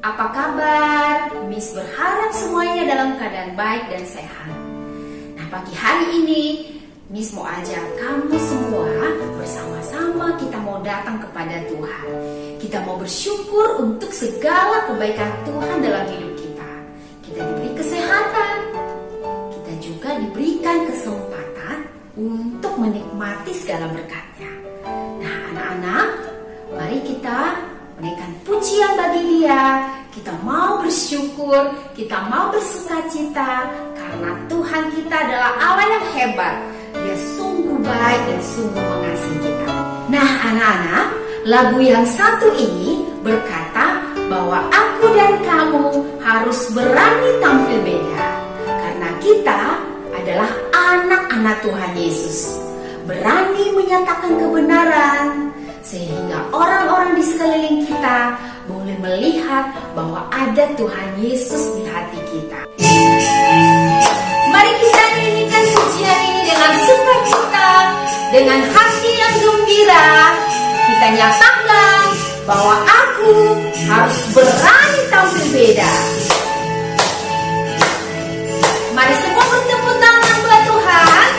Apa kabar? Miss berharap semuanya dalam keadaan baik dan sehat. Nah, pagi hari ini Miss mau ajak kamu semua bersama-sama kita mau datang kepada Tuhan. Kita mau bersyukur untuk segala kebaikan Tuhan dalam hidup kita. Kita diberi kesehatan. Kita juga diberikan kesempatan untuk menikmati segala berkat-Nya. Nah, anak-anak, mari kita menaikkan pujian bagi Dia. Kita mau bersyukur, kita mau bersukacita karena Tuhan kita adalah Allah yang hebat. Dia sungguh baik dan sungguh mengasihi kita. Nah, anak-anak, lagu yang satu ini berkata bahwa aku dan kamu harus berani tampil beda karena kita adalah anak-anak Tuhan Yesus. Berani menyatakan kebenaran sehingga orang-orang di sekeliling kita boleh melihat bahwa ada Tuhan Yesus di hati kita. Mari kita nyanyikan pujian ini dengan sukacita, dengan hati yang gembira. Kita nyatakan bahwa aku harus berani tampil beda. Mari semua bertepuk tangan buat Tuhan.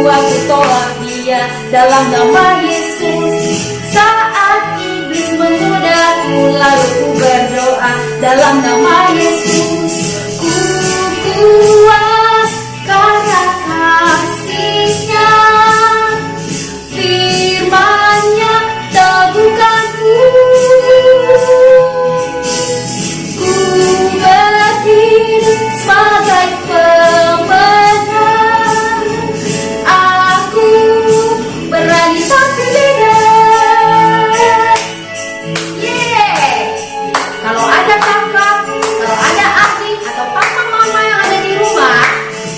Aku tolak dia dalam nama Yesus. Saat iblis menggodaku, lalu ku berdoa dalam nama Yesus. Ku kuat karena kasih-Nya, firman-Nya teguhkanku. Ku berdiri sebagai berani tampil beda. Kalau ada kakak, kalau ada adik atau papa mama yang ada di rumah,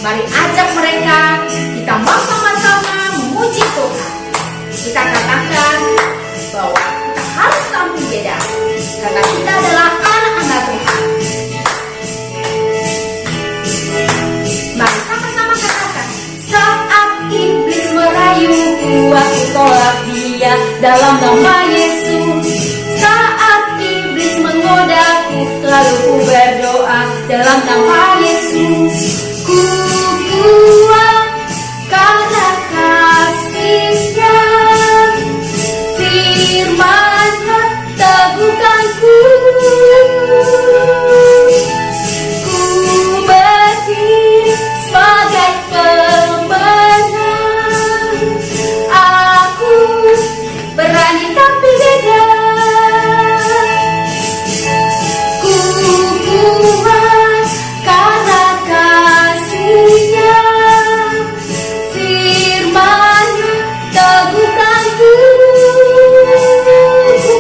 mari ajak mereka. Kita mau sama-sama memuji Tuhan. Kita katakan bahwa kita harus tampil beda karena kita adalah anak-anak Tuhan. Mari sama-sama katakan, saat iblis merayuku, aku tolak dia dalam nama Yesus. Saat iblis menggodaku, lalu ku berdoa dalam nama Yesus. Ku kuat karena kasih-Nya, firman-Nya teguhkanku. Ku berdiri sebagai berani tampil beda. Ku kuat karena kasih-Nya, firman-Nya teguhkanku. Ku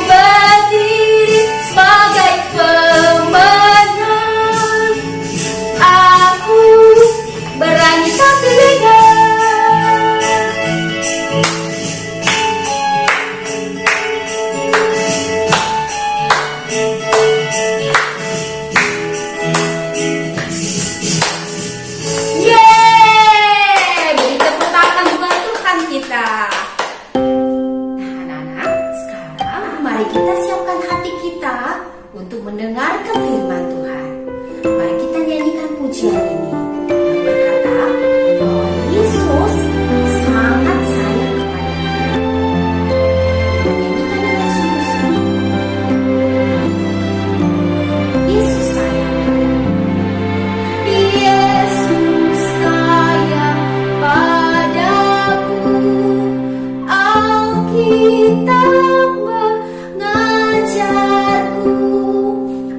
berdiri sebagai pemenang. Aku berani tampil beda. Untuk mendengarkan firman Tuhan, mari kita nyanyikan pujian ini yang berkata bahwa Yesus sangat sayang kepada kita. Kita nyanyikan dengan sungguh-sungguh. Yesus sayang padaku. Yesus sayang padaku. Alkitab mengajarku.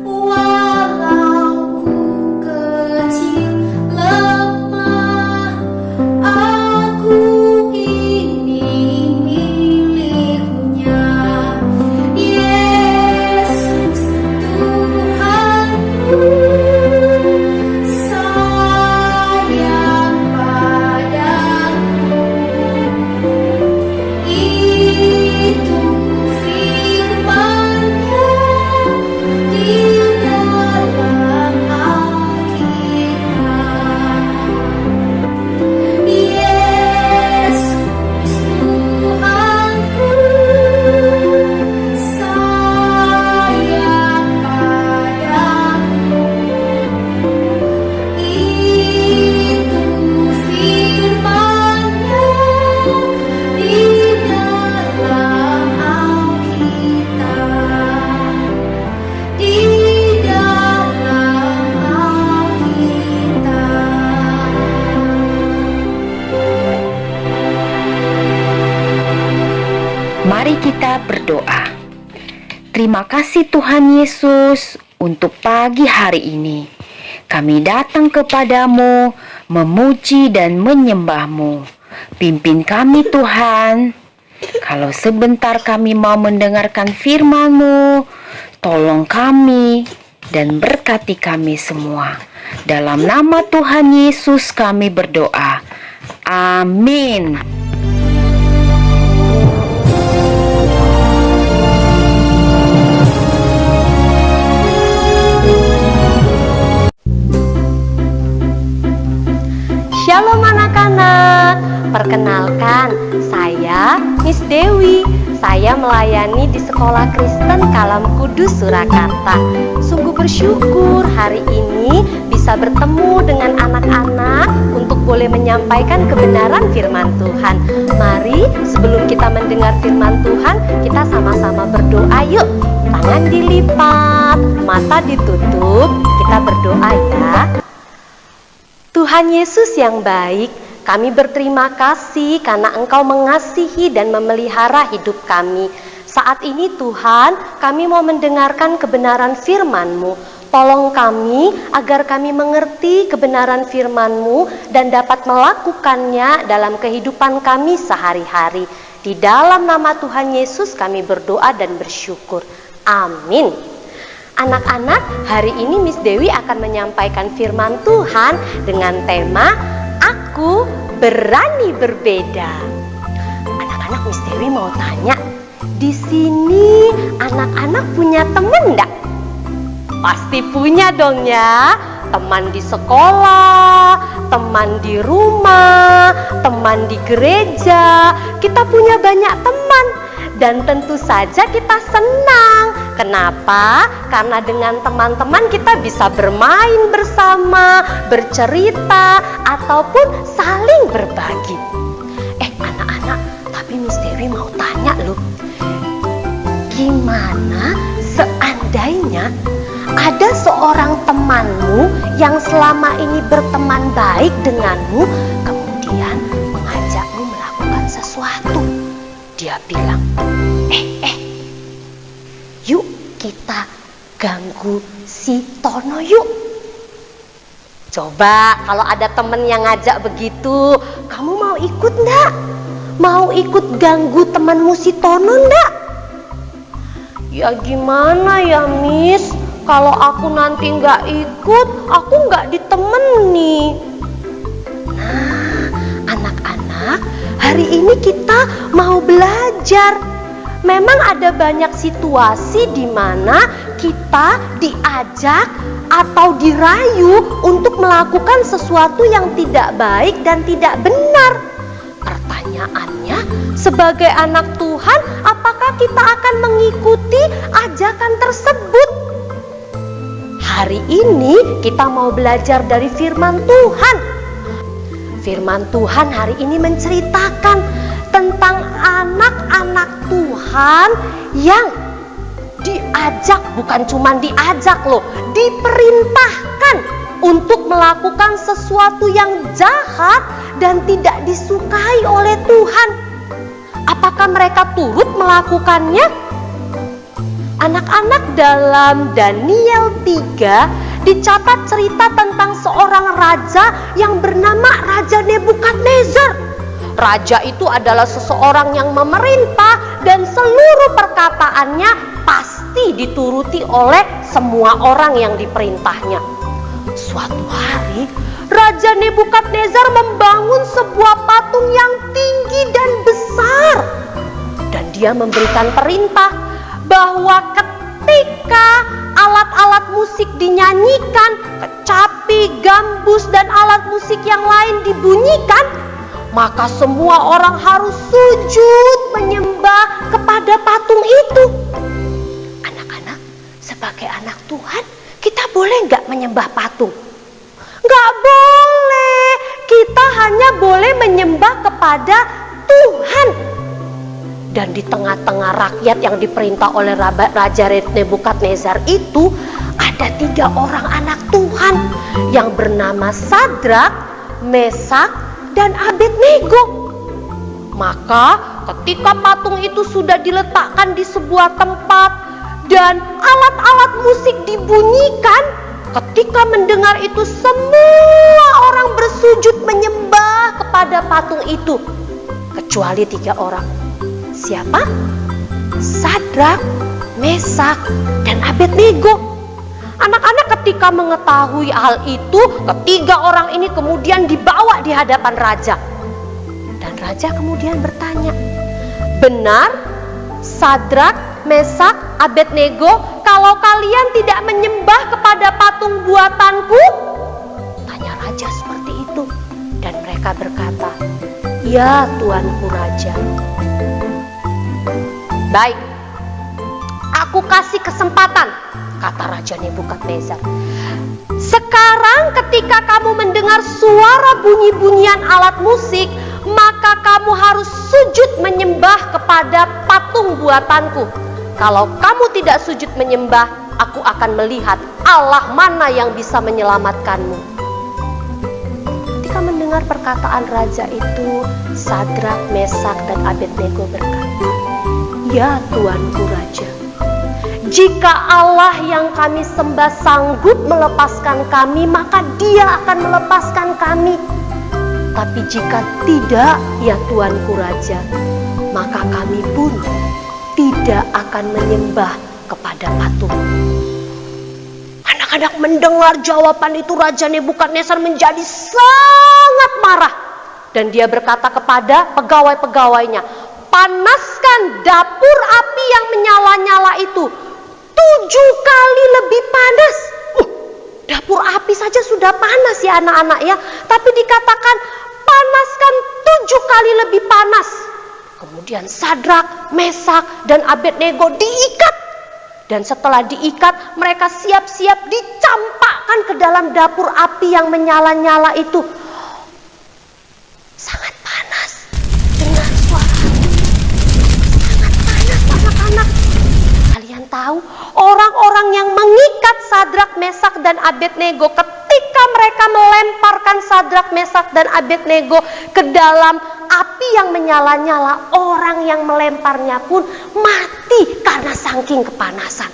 Walau ku kecil Mari kita berdoa. Terima kasih Tuhan Yesus untuk pagi hari ini. Kami datang kepadamu, memuji dan menyembah-Mu. Pimpin kami Tuhan. Kalau sebentar kami mau mendengarkan firman-Mu, tolong kami dan berkati kami semua. Dalam nama Tuhan Yesus kami berdoa. Amin. Shalom anak-anak, perkenalkan saya Miss Dewi. Saya melayani di Sekolah Kristen Kalam Kudus Surakarta. Sungguh bersyukur hari ini bisa bertemu dengan anak-anak untuk boleh menyampaikan kebenaran firman Tuhan. Mari sebelum kita mendengar firman Tuhan, kita sama-sama berdoa yuk. Tangan dilipat, mata ditutup, kita berdoa ya. Tuhan Yesus yang baik, kami berterima kasih karena Engkau mengasihi dan memelihara hidup kami. Saat ini Tuhan, kami mau mendengarkan kebenaran firman-Mu. Tolong kami agar kami mengerti kebenaran firman-Mu dan dapat melakukannya dalam kehidupan kami sehari-hari. Di dalam nama Tuhan Yesus kami berdoa dan bersyukur. Amin. Anak-anak, hari ini Miss Dewi akan menyampaikan firman Tuhan dengan tema Aku Berani Berbeda. Anak-anak, Miss Dewi mau tanya, di sini anak-anak punya teman enggak? Pasti punya dong ya. Teman di sekolah, teman di rumah, teman di gereja. Kita punya banyak teman. Dan tentu saja kita senang. Kenapa? Karena dengan teman-teman kita bisa bermain bersama, bercerita, ataupun saling berbagi. Anak-anak, tapi Miss Dewi mau tanya loh. Gimana seandainya ada seorang temanmu yang selama ini berteman baik denganmu, kemudian mengajakmu melakukan sesuatu? Dia bilang, yuk kita ganggu si Tono yuk. Coba kalau ada temen yang ngajak begitu, kamu mau ikut enggak? Mau ikut ganggu temanmu si Tono enggak? Ya gimana ya Miss, kalau aku nanti nggak ikut, aku nggak ditemani. Nah, anak-anak, hari ini kita mau belajar. Memang ada banyak situasi di mana kita diajak atau dirayu untuk melakukan sesuatu yang tidak baik dan tidak benar. Pertanyaannya, sebagai anak Tuhan, apakah kita akan mengikuti ajakan tersebut? Hari ini kita mau belajar dari firman Tuhan. Firman Tuhan hari ini menceritakan tentang anak-anak Tuhan yang diajak, bukan cuma diajak loh, diperintahkan untuk melakukan sesuatu yang jahat dan tidak disukai oleh Tuhan. Apakah mereka turut melakukannya? Anak-anak, dalam Daniel 3 dicatat cerita tentang seorang raja yang bernama Raja Nebukadnezar. Raja itu adalah seseorang yang memerintah dan seluruh perkataannya pasti dituruti oleh semua orang yang diperintahnya. Suatu hari, Raja Nebukadnezar membangun sebuah patung yang tinggi dan besar. Dan dia memberikan perintah bahwa ketika alat-alat musik dinyanyikan, kecapi, gambus, dan alat musik yang lain dibunyikan, maka semua orang harus sujud menyembah kepada patung itu. Anak-anak, sebagai anak Tuhan, kita boleh nggak menyembah patung? Nggak boleh. Kita hanya boleh menyembah kepada Tuhan. Dan di tengah-tengah rakyat yang diperintah oleh Raja Nebukadnezar itu, ada 3 orang anak Tuhan yang bernama Sadrak, Mesak, dan Abednego. Maka ketika patung itu sudah diletakkan di sebuah tempat dan alat-alat musik dibunyikan, ketika mendengar itu semua orang bersujud menyembah kepada patung itu, kecuali 3 orang. Siapa? Sadrak, Mesak, dan Abednego. Anak-anak ketika mengetahui hal itu, ketiga orang ini kemudian dibawa di hadapan raja. Dan raja kemudian bertanya, "Benar, Sadrak, Mesak, Abednego, kalau kalian tidak menyembah kepada patung buatanku?" Tanya raja seperti itu. Dan mereka berkata, "Ya, Tuanku Raja." "Baik, aku kasih kesempatan," kata Raja Nebukadnezar. "Sekarang ketika kamu mendengar suara bunyi-bunyian alat musik, maka kamu harus sujud menyembah kepada patung buatanku. Kalau kamu tidak sujud menyembah, aku akan melihat Allah mana yang bisa menyelamatkanmu." Ketika mendengar perkataan raja itu, Sadrak, Mesak, dan Abednego berkata, "Ya Tuanku Raja, jika Allah yang kami sembah sanggup melepaskan kami, maka Dia akan melepaskan kami. Tapi jika tidak, ya Tuanku Raja, maka kami pun tidak akan menyembah kepada patung." Anak-anak mendengar jawaban itu, Raja Nebukadnezar menjadi sangat marah. Dan dia berkata kepada pegawai-pegawainya, "Panaskan dapur api yang menyala-nyala itu 7 kali lebih panas." Dapur api saja sudah panas ya anak-anak ya. Tapi dikatakan panaskan 7 kali lebih panas. Kemudian Sadrak, Mesak, dan Abednego diikat. Dan setelah diikat, mereka siap-siap dicampakkan ke dalam dapur api yang menyala-nyala itu. Sangat panas. Dengar suara sangat panas anak-anak. Kalian tahu, orang-orang yang mengikat Sadrak, Mesak, dan Abednego, ketika mereka melemparkan Sadrak, Mesak, dan Abednego ke dalam api yang menyala-nyala, orang yang melemparnya pun mati karena saking kepanasan.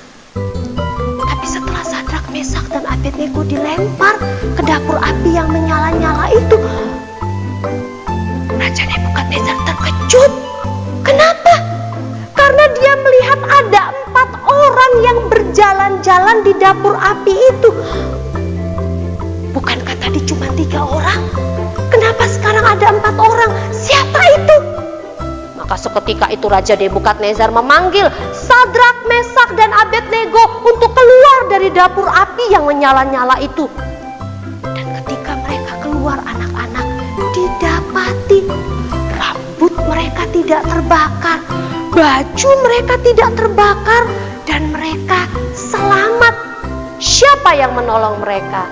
Tapi setelah Sadrak, Mesak, dan Abednego dilempar ke dapur api yang menyala-nyala itu, Raja Nebukadnezar terkejut. Kenapa? Karena dia melihat ada 4 orang yang berjalan-jalan di dapur api itu. Bukankah tadi cuma 3 orang? Kenapa sekarang ada 4 orang? Siapa itu? Maka seketika itu Raja Nebukadnezar memanggil Sadrak, Mesak, dan Abednego untuk keluar dari dapur api yang menyala-nyala itu. Dan ketika mereka keluar, anak-anak, didapati rambut mereka tidak terbakar, baju mereka tidak terbakar, dan mereka selamat. Siapa yang menolong mereka?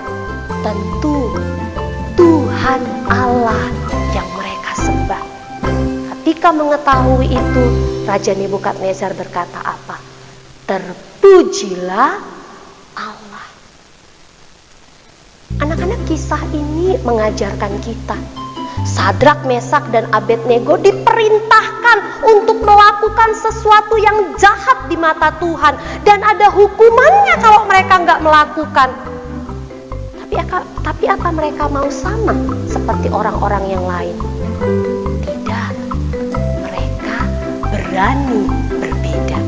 Tentu Tuhan Allah yang mereka sembah. Ketika mengetahui itu, Raja Nebukadnezar berkata apa? Terpujilah Allah. Anak-anak, kisah ini mengajarkan kita, Sadrak, Mesak, dan Abednego diperintahkan untuk melakukan sesuatu yang jahat di mata Tuhan, dan ada hukumannya kalau mereka nggak melakukan. Tapi apa mereka mau sama seperti orang-orang yang lain? Tidak, mereka berani berbeda.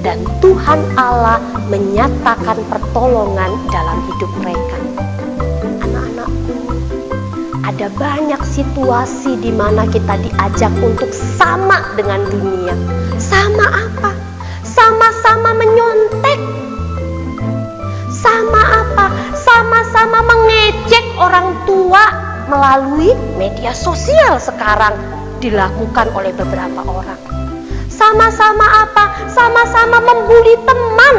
Dan Tuhan Allah menyatakan pertolongan dalam hidup mereka. Anak-anakku, ada banyak situasi di mana kita diajak untuk sama dengan dunia. Sama apa? Sama-sama menyontek. Sama apa? Sama-sama mengejek orang tua melalui media sosial sekarang dilakukan oleh beberapa orang. Sama-sama apa? Sama-sama membuli teman.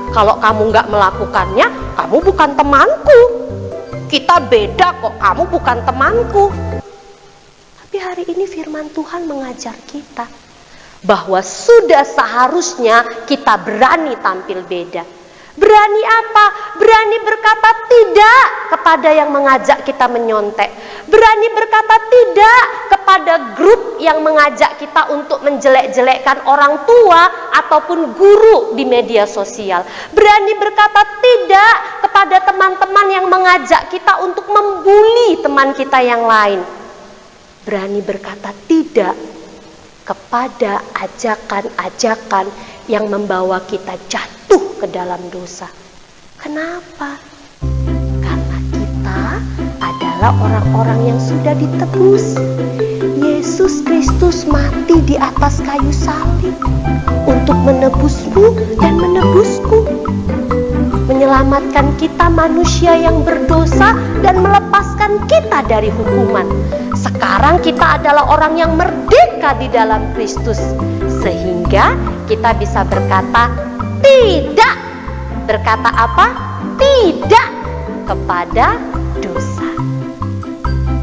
Kalau kamu nggak melakukannya, kamu bukan temanku. Kita beda kok, kamu bukan temanku. Tapi hari ini firman Tuhan mengajar kita bahwa sudah seharusnya kita berani tampil beda. Berani apa? Berani berkata tidak kepada yang mengajak kita menyontek. Berani berkata tidak kepada grup yang mengajak kita untuk menjelek-jelekkan orang tua ataupun guru di media sosial. Berani berkata tidak kepada teman-teman yang mengajak kita untuk membuli teman kita yang lain. Berani berkata tidak kepada ajakan-ajakan yang membawa kita jatuh ke dalam dosa. Kenapa? Karena kita adalah orang-orang yang sudah ditebus. Yesus Kristus mati di atas kayu salib untuk menebusmu dan menebusku, menyelamatkan kita manusia yang berdosa dan melepaskan kita dari hukuman. Sekarang kita adalah orang yang merdeka di dalam Kristus, sehingga kita bisa berkata tidak. Berkata apa? Tidak kepada dosa.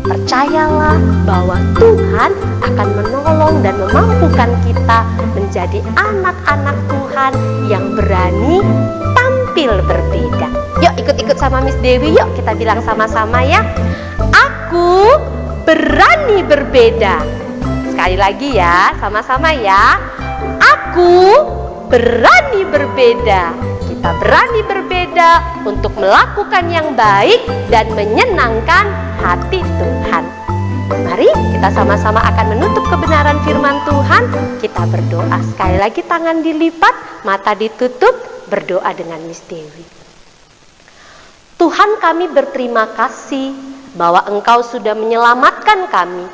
Percayalah bahwa Tuhan akan menolong dan memampukan kita menjadi anak-anak Tuhan yang berani tampil berbeda. Yuk ikut-ikut sama Miss Dewi, yuk kita bilang sama-sama ya. Aku berani berbeda. Sekali lagi ya, sama-sama ya. Aku berani berbeda. Kita berani berbeda untuk melakukan yang baik dan menyenangkan hati Tuhan. Mari kita sama-sama akan menutup kebenaran firman Tuhan. Kita berdoa. Sekali lagi tangan dilipat, mata ditutup, berdoa dengan Miss Dewi. Tuhan, kami berterima kasih bahwa Engkau sudah menyelamatkan kami.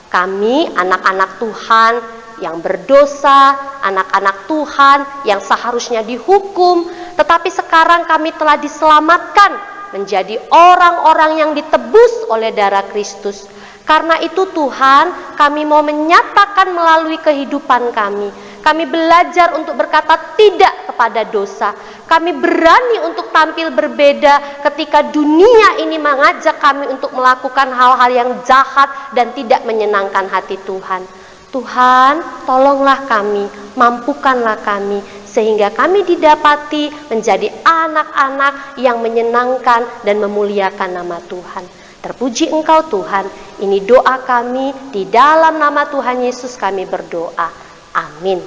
Kami anak-anak Tuhan yang berdosa, anak-anak Tuhan yang seharusnya dihukum, tetapi sekarang kami telah diselamatkan menjadi orang-orang yang ditebus oleh darah Kristus. Karena itu Tuhan, kami mau menyatakan melalui kehidupan kami. Kami belajar untuk berkata tidak kepada dosa. Kami berani untuk tampil berbeda ketika dunia ini mengajak kami untuk melakukan hal-hal yang jahat dan tidak menyenangkan hati Tuhan. Tuhan, tolonglah kami, mampukanlah kami, sehingga kami didapati menjadi anak-anak yang menyenangkan dan memuliakan nama Tuhan. Terpuji Engkau Tuhan, ini doa kami, di dalam nama Tuhan Yesus kami berdoa. Amin.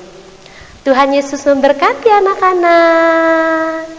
Tuhan Yesus memberkati anak-anak.